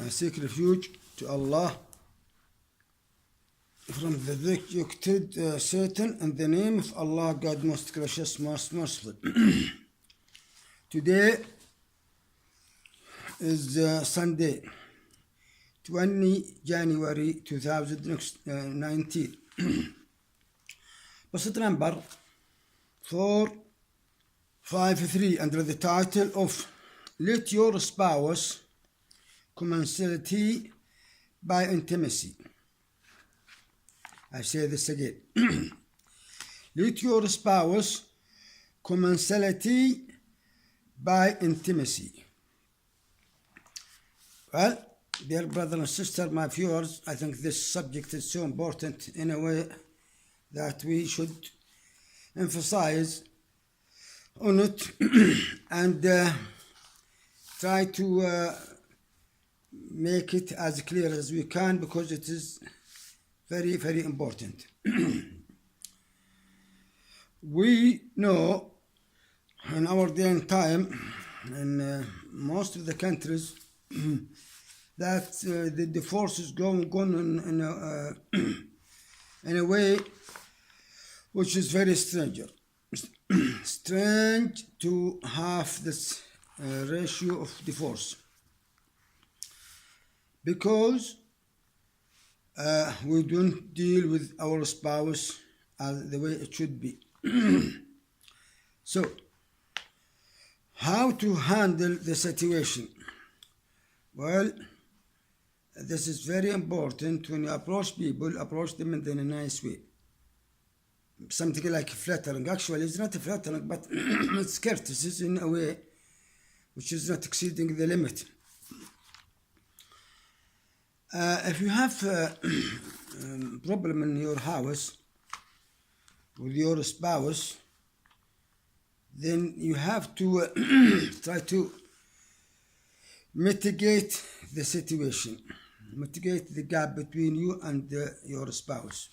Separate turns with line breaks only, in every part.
seek refuge to Allah from the wicked Satan in the name of Allah, God most gracious, most merciful. Today is Sunday, 20 January 2019. Based number 453 under the title of Let Your Spouse Commensality by Intimacy. I say this again. Let your spouse commensality by intimacy. Well, dear brother and sister, my viewers, I think this subject is so important in a way that we should emphasize on it and try to make it as clear as we can, because it is very, very important. We know in our day and time, in most of the countries, that the divorce is going on in a way which is very strange to have this ratio of divorce, because we don't deal with our spouse as the way it should be. So, how to handle the situation? Well, this is very important. When you approach people, approach them in a nice way. Something like flattering. Actually, it's not flattering, but it's courtesy in a way which is not exceeding the limit. If you have a problem in your house with your spouse, then you have to try to mitigate the situation, mitigate the gap between you and your spouse.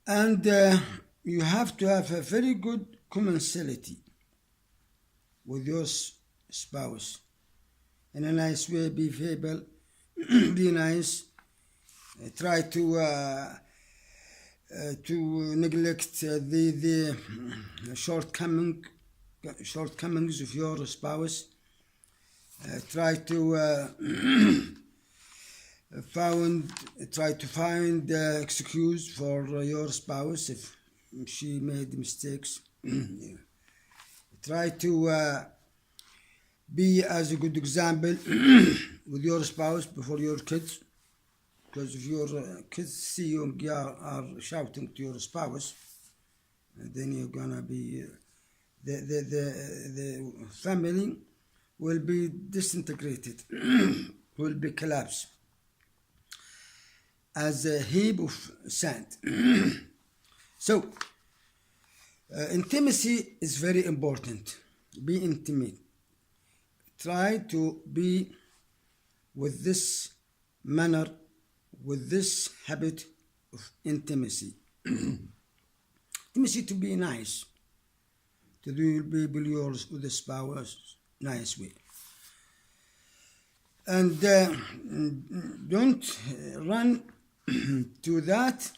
And you have to have a very good commensality with your spouse. In a nice way, be able, be nice. Try to neglect the shortcomings of your spouse. Try to find excuse for your spouse if she made mistakes. Try to be as a good example with your spouse before your kids, because if your kids see you are shouting to your spouse, then you're gonna be the family will be disintegrated, will be collapsed as a heap of sand. So, intimacy is very important. Be intimate. Try to be with this manner, with this habit of intimacy. Intimacy, to be nice, to do people yours with the spouse nice way. And don't run to that,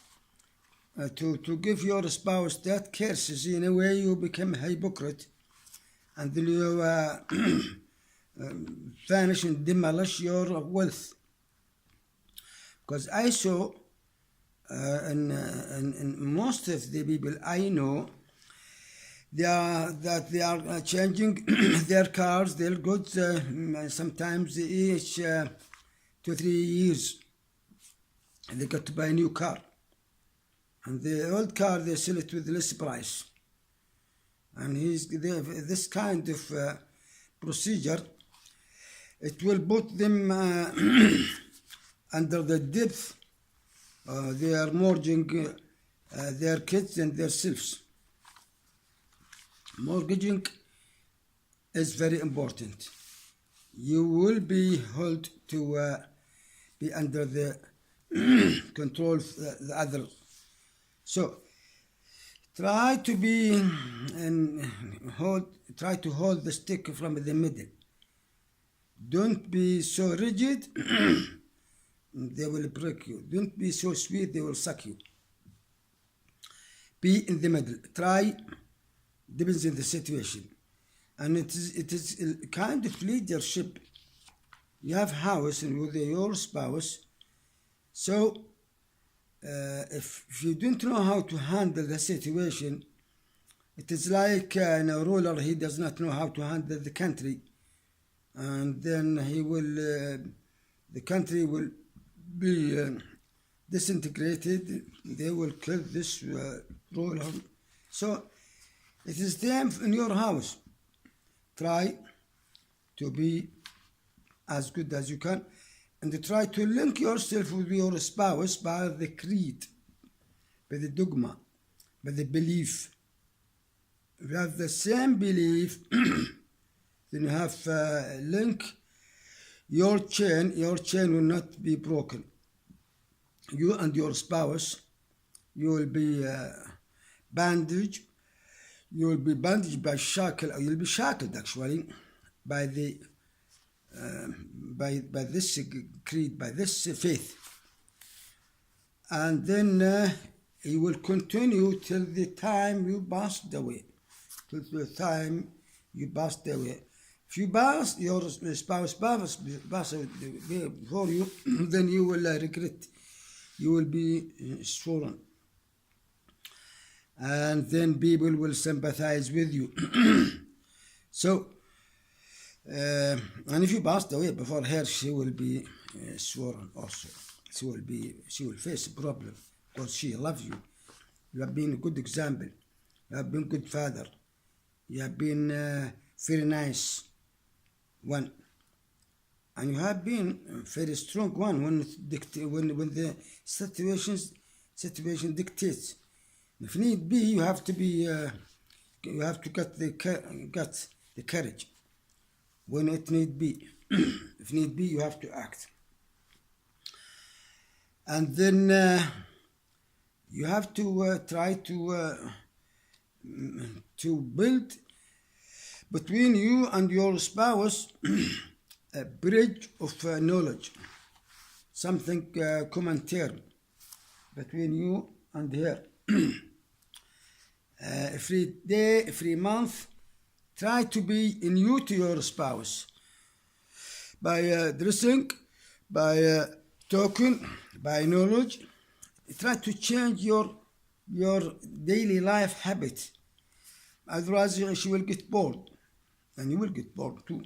to give your spouse that curses. In a way, you become a hypocrite, and then you vanish and demolish your wealth. Because I saw in most of the people I know, they are changing their cars, their goods, sometimes each 2-3 years. They got to buy a new car, and the old car they sell it with less price. And this kind of procedure, it will put them under the depth. They are mortgaging their kids and themselves. Mortgaging is very important. You will be held to be under the control of the other. So try to hold the stick from the middle. Don't be so rigid, they will break you. Don't be so sweet, they will suck you. Be in the middle. Try, depends on the situation. And it is a kind of leadership. You have house and with your spouse. So if you don't know how to handle the situation, it is like a ruler, he does not know how to handle the country. And then the country will be disintegrated. They will kill this ruler. So it is time in your house. Try to be as good as you can, and try to link yourself with your spouse by the creed, by the dogma, by the belief. If you have the same belief, then you have link your chain will not be broken. You and your spouse, you will be bandaged. You will be bandaged by shackle, or you'll be shackled actually by the by this creed, by this faith, and then you will continue till the time you passed away. Till the time you passed away. If you pass, your spouse pass before you, then you will regret. You will be swollen. And then people will sympathize with you. So, and if you passed away before her, she will be sworn also. She will face a problem because she loves you. You have been a good example. You have been a good father. You have been very nice one. And you have been a very strong one when the situation dictates. If need be, you have to get the courage when it need be. If need be, you have to act. And then you have to try to build between you and your spouse a bridge of knowledge, something common term between you and her. Every day, every month, try to be new to your spouse by dressing, by talking, by knowledge. Try to change your daily life habit. Otherwise, she will get bored, and you will get bored too.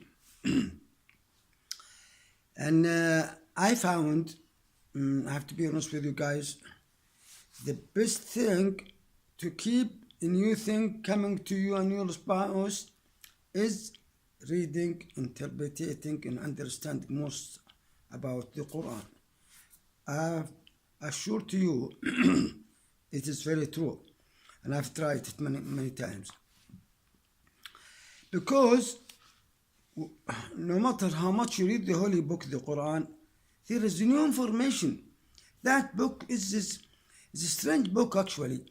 And I found, I have to be honest with you guys, the best thing to keep a new thing coming to you and your spouse is reading, interpreting, and understanding most about the Quran. I assure to you, it is very true, and I've tried it many times. Because no matter how much you read the holy book, the Quran, there is new information. That book is a strange book actually,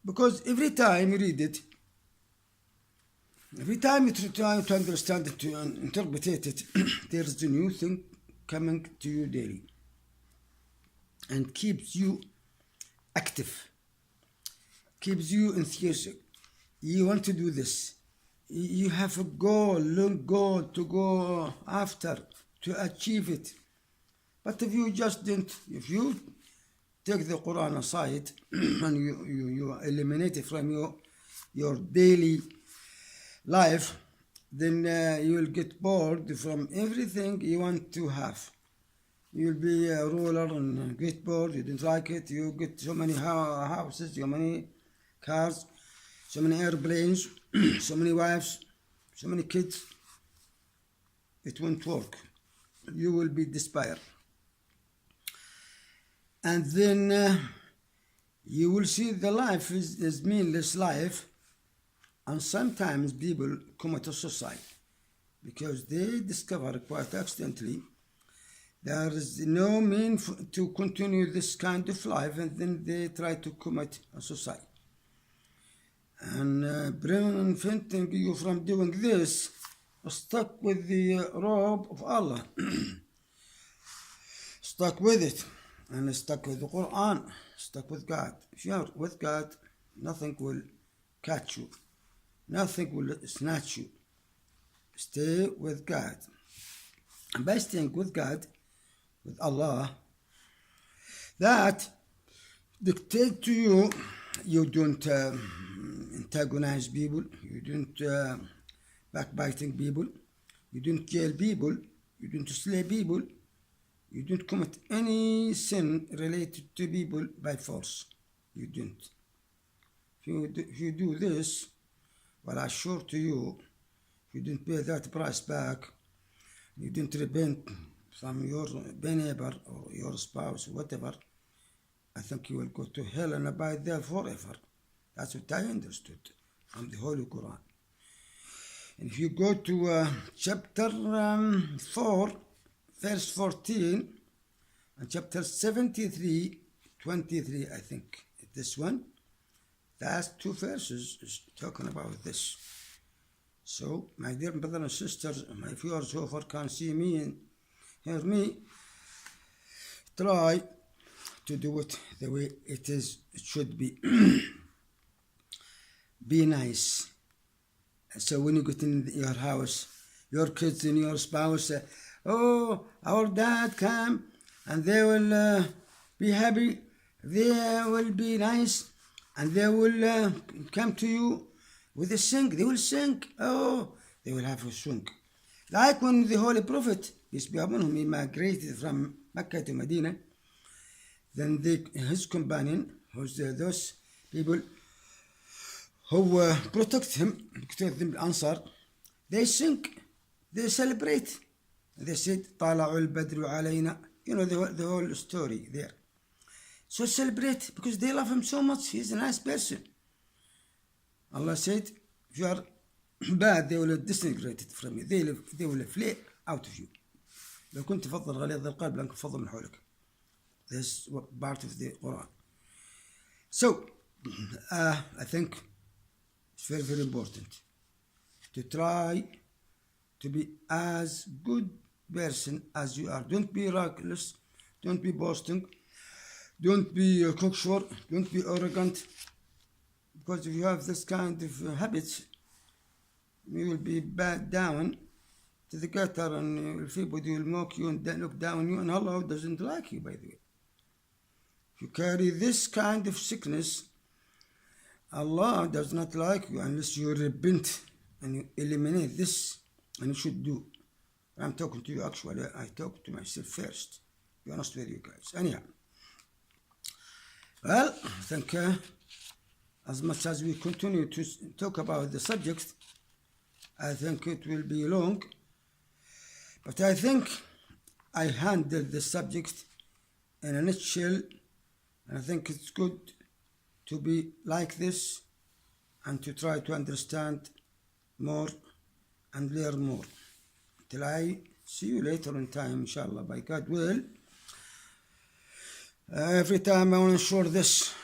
because every time you read it, every time you try to understand it, to interpret it, there is a new thing coming to you daily, and keeps you active, keeps you enthusiastic. You want to do this. You have a goal, long goal to go after, to achieve it. But if you just didn't, if you take the Quran aside and you eliminate it from your daily life, then you will get bored from everything you want to have. You will be a ruler and get bored, you didn't like it, you get so many houses, so many cars, so many airplanes, so many wives, so many kids. It won't work. You will be despair. And then you will see the life is meaningless life, and sometimes people commit a suicide because they discover quite accidentally there is no means to continue this kind of life, and then they try to commit a suicide. And preventing you from doing this stuck with the rope of Allah, stuck with it, and stuck with the Quran, stuck with God. If you are with God, nothing will catch you, nothing will snatch you. Stay with God. And by staying with God, with Allah, that dictate to you, you don't antagonize people, you don't backbiting people, you don't kill people, you don't slay people, you don't commit any sin related to people by force. You don't. If you do this, well, I assure to you, if you don't pay that price back, you don't repent from your neighbor or your spouse, whatever, I think you will go to hell and abide there forever. That's what I understood from the Holy Quran. And if you go to chapter 4, verse 14, and chapter 73, 23, I think, this one, last two verses is talking about this. So, my dear brothers and sisters, my viewers who can see me and hear me, try to do it the way it should be. Be nice. So when you get in your house, your kids and your spouse say, oh, our dad came, and they will be happy, they will be nice, and they will come to you with a sing. They will sing. Oh, they will have a sing. Like when the Holy Prophet, peace be upon him, he migrated from Mecca to Medina, then his companion, who's those people who protect him, protect them, Ansar, they sing, they celebrate. They said, طَلَعُ الْبَدْرُ عَلَيْنَا. You know the whole story there. So celebrate, because they love him so much. He's a nice person. Allah said, if you are bad, they will disintegrate it from you. They will flee out of you. لو كنت تفضل غليظ القلب لانفضوا من حولك. This is part of the Quran. So, I think it's very, very important to try to be as good person as you are. Don't be reckless, don't be boasting, don't be cocksure, don't be arrogant, because if you have this kind of habits, you will be bad down to the gutter, and everybody will mock you and look down on you, and Allah doesn't like you, by the way. If you carry this kind of sickness, Allah does not like you unless you repent and you eliminate this, and you should do. I'm talking to you actually, I talk to myself first, to be honest with you guys. Anyhow, well, I think as much as we continue to talk about the subject, I think it will be long, but I think I handled the subject in a nutshell, and I think it's good to be like this and to try to understand more and learn more. Till I see you later in time, inshallah, by God will. Every time I want to ensure this,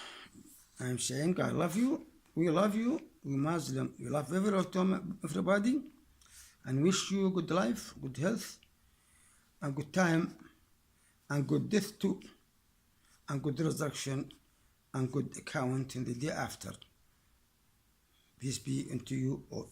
I'm saying I love you, we Muslim, we love everybody, and wish you good life, good health, and good time, and good death too, and good resurrection, and good account in the day after. Peace be unto you all.